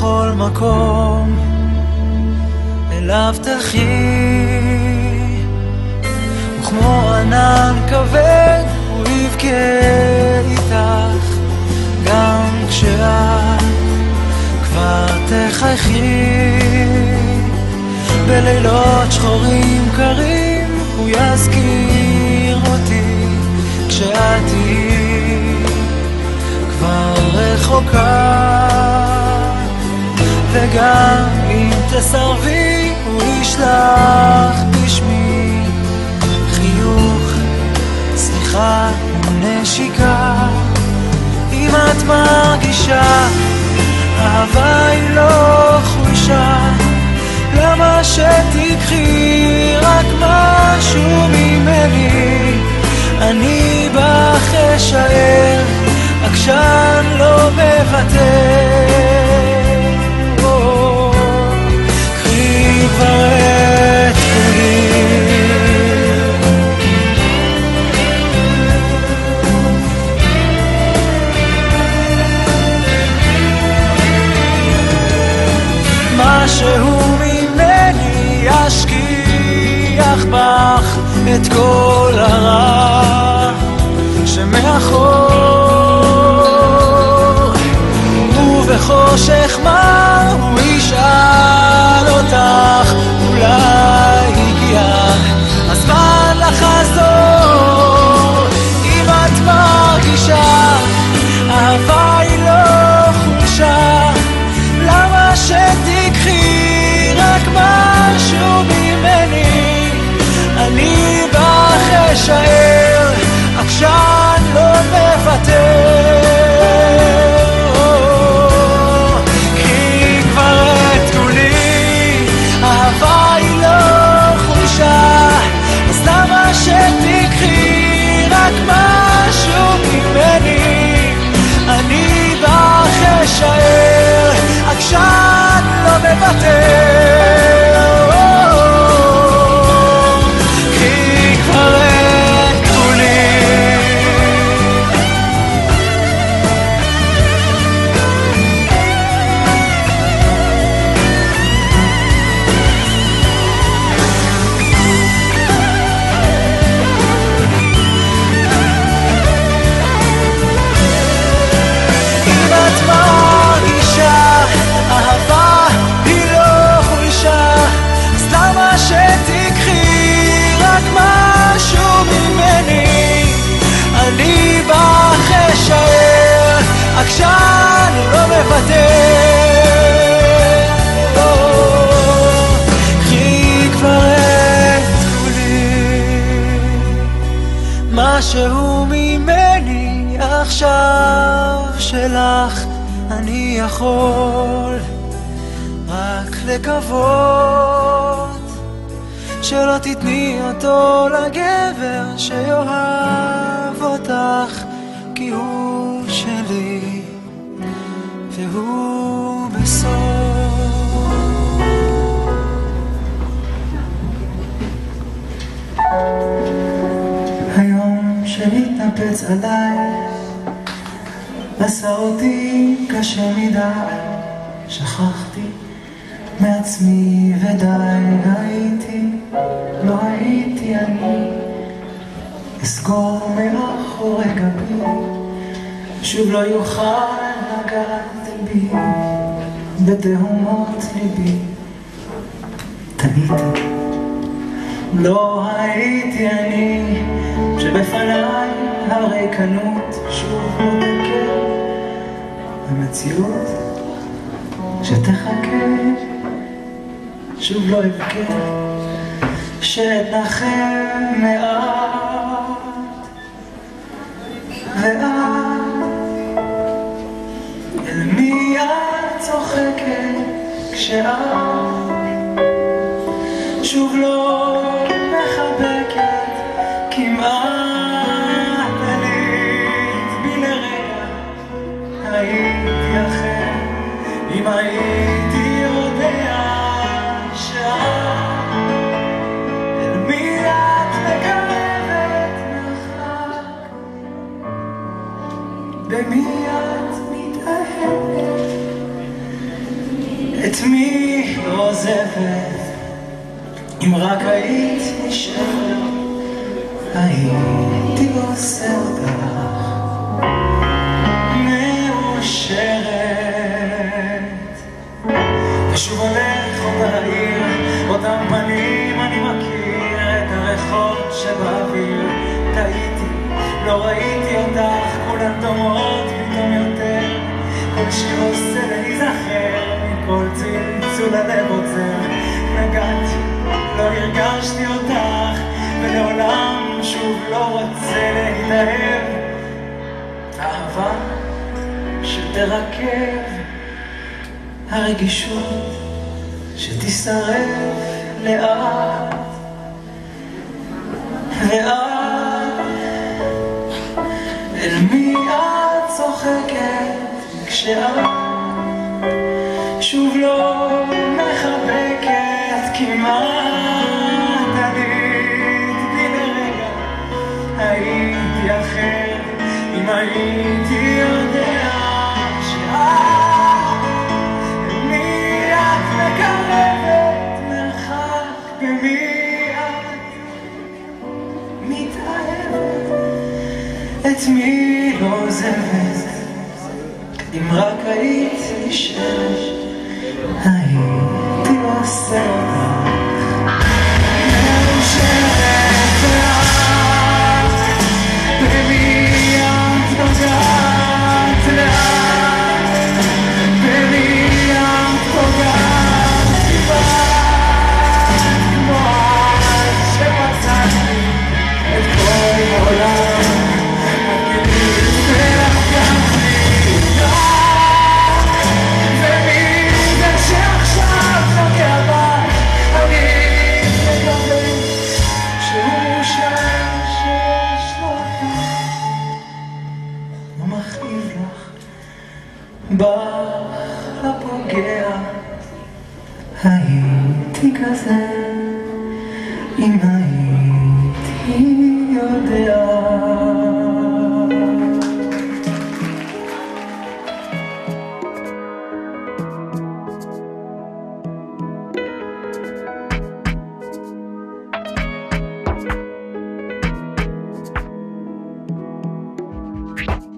בכל מקום אליו תחי, וכמו ענן כבד הוא יבכה איתך גם כשאת כבר תחייכי. בלילות שחורים קרים הוא יזכיר אותי כשאת תהיי כבר רחוקה, וגם אם תסרבי הוא ישלח בשמי חיוך, סליחה ונשיקה. אם את מרגישה אהבה היא לא חולשה, למה שתקחי רק משהו ממני? אני בך אשאר, עקשן לא מוותר. קחי כבר את כולי, משהו ממני ישכיח בך את כל הרע שמאחור, ובחושך מה הוא ישאל אותך, אולי הגיע הזמן לחזור. אם את מרגישה אהבה היא לא חולשה, למה שתקחי רק משהו ממני? אני בך אשאר, עקשן לא מוותר. קחי כבר את כולי, אהבה היא לא חולשה, אז למה שתקחי רק משהו ממני? אני בך אשאר, עקשן לא מוותר. קחי כבר את כולי, אם את מרגישה אהבה היא לא חולשה, אז למה שתקחי רק משהו ממני? אני בך אשאר, עקשן לא מוותר. קחי כבר את כולי, משהו ממני עכשיו שלך. אני יכול רק לקוות שלא תתני אותו לגבר שיאהב אותך, כי הוא שלי והוא בסוף. היום שמתנפץ עליי עשה אותי קשה מדי, שכחתי מעצמי ודי. לא הייתי אני, אסגור מאחורי גבי, שוב לא יוכל לגעת בי בתהומות ליבי. טעיתי, לא הייתי אני, שבפניי הריקנות שוב מודקת, המציאות שתחכה שוב לא אבכה, שאתנחם מעט. ואת אל מי את צוחקת כשאת שוב לא מחבקת? כמעט עלית בי לרגע, הייתי אחר אם הייתי יודע שאת אל מי את מקרבת מרחק, במי את מתאהבת. את מי לא עוזבת? אם רק היית נשארת, הייתי לא עושה אותך מאושרת. ושוב הולך עוד העיר, אותם פנים אני מכיר, את הריחות שבאוויר. טעיתי, לא ראיתי אותך, כולן דומות פתאום יותר. כל שיר עושה להיזכר, מכל צלצול הלב עוצר. נגעתי, לא הרגשתי אותך, ולעולם שוב לא רוצה להתאהב. אהבה שתרכב, הרגישות שתשרף לאט. ואת, אל מי את צוחקת כשאת שוב לא מחבקת? כמעט עלית בי לרגע, הייתי אחר אם הייתי יודע שאת, אל מי את מקרבת מרחק, במי את מתאהבת? את מי לא עוזבת? אם רק היית נשארת, הייתי לא עושה אותך מאושרת. ואת, במי את פוגעת לאט? במי את פוגעת כמעט כמו אז שפצעתי את כל העולם? בך הפוגע, הייתי כזה אם הייתי יודע.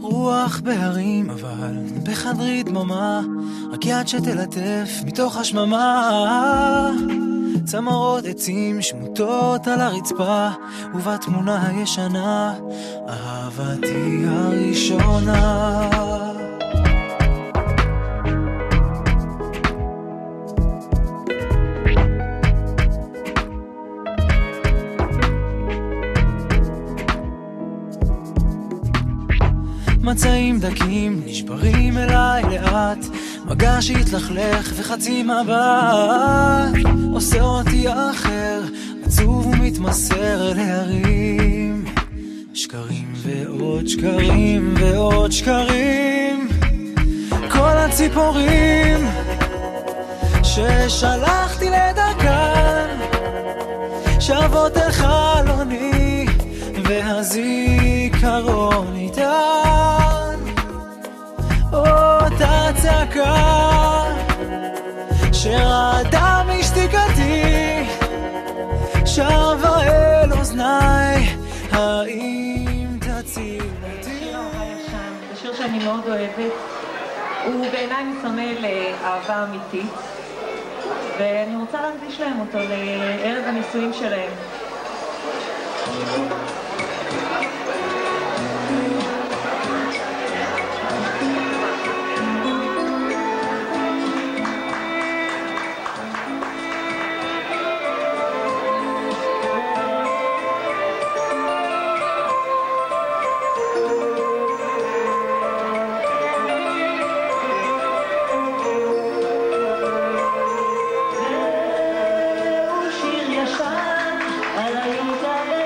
רוח בהרים אבל בחדרי דממה, רק יד שתלטף מתוך השממה. צמרות עצים שמוטות על הרצפה, ובתמונה הישנה אהבתי הראשונה. מצעים דקים נשברים אליי לאט, מגע שהתלכלך וחצי מבט עושה אותי אחר, עצוב ומתמסר להרים. שקרים ועוד שקרים ועוד שקרים, כל הציפורים ששלחתי לדרכן שבות אל חלוני, והזיכרון איתן אותה צעקה שרעדה משתיקתי, שבה אל אוזניי, האם תציל אותי? זה שיר שאני מאוד אוהבת, הוא בעיניי מסמל לאהבה אמיתית, ואני רוצה להקדיש להם אותו לערב הנישואים שלהם. על היותנו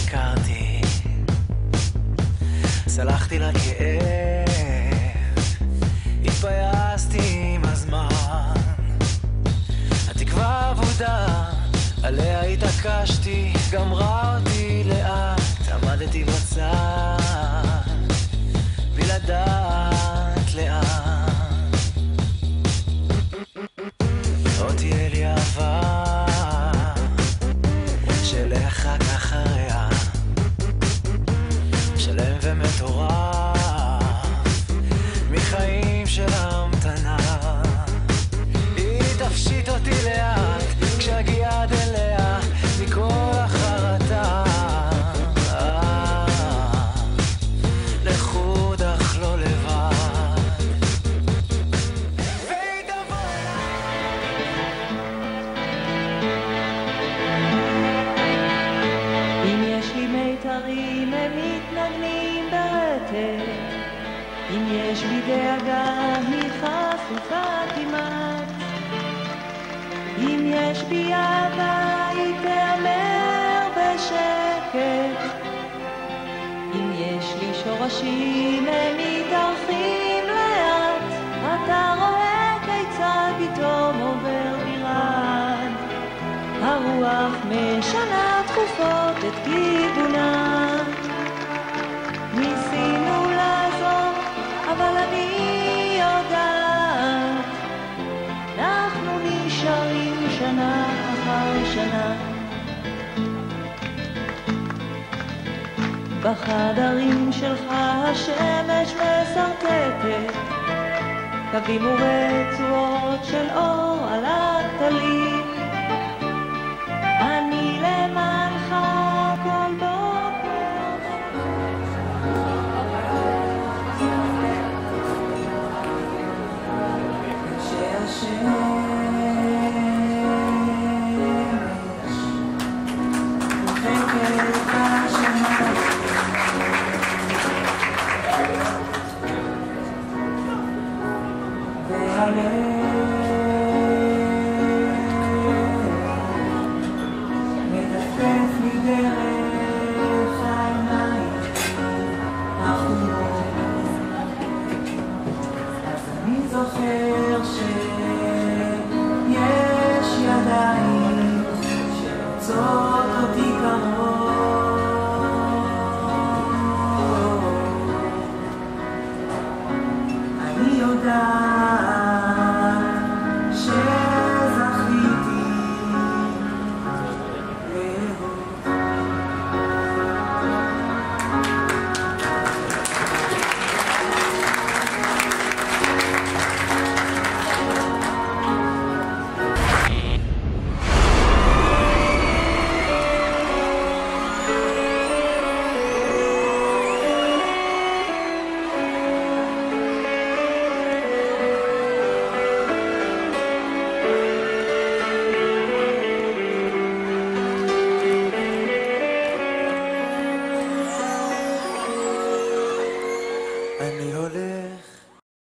הכרתי, סלחתי לכאב, התפייסתי עם הזמן, התקווה עבודה, עליה התעקשתי, גמרה אותי לאט, עמדתי בצד, בלי לדעת לאן. עוד תהיה לי אהבה שלחק אחריה, שלם ומטורף מחיים של המתנה. היא תפשיט אותי לאט כשאגיע עד אליה מכל החרטה. לחוד אך לא לבד, והיא תבוא אם יש לי מיתרים הם מתנגנים ברטב, אם יש בי דאגה היא חשופה כמעט, אם יש בי אהבה היא תאמר בשקט, אם יש לי שורשים הם מתארחים לאט, אתה רואה כיצד פתאום עובר בירד, הרוח משנה תקופות את כיוונה, ניסינו לעזור אבל אני יודעת, אנחנו נשארים שנה אחר שנה. בחדרים שלך השמש מסרטטת, קווים ורצועות של אור על הכתלים, אני למענך כל בוקר. כשהשמש מוחקת בשמיים והלב מטפטף לי דרך העיניים החומות, אז אני זוכר שיש ידיים שרוצות אותי קרוב, אני יודעת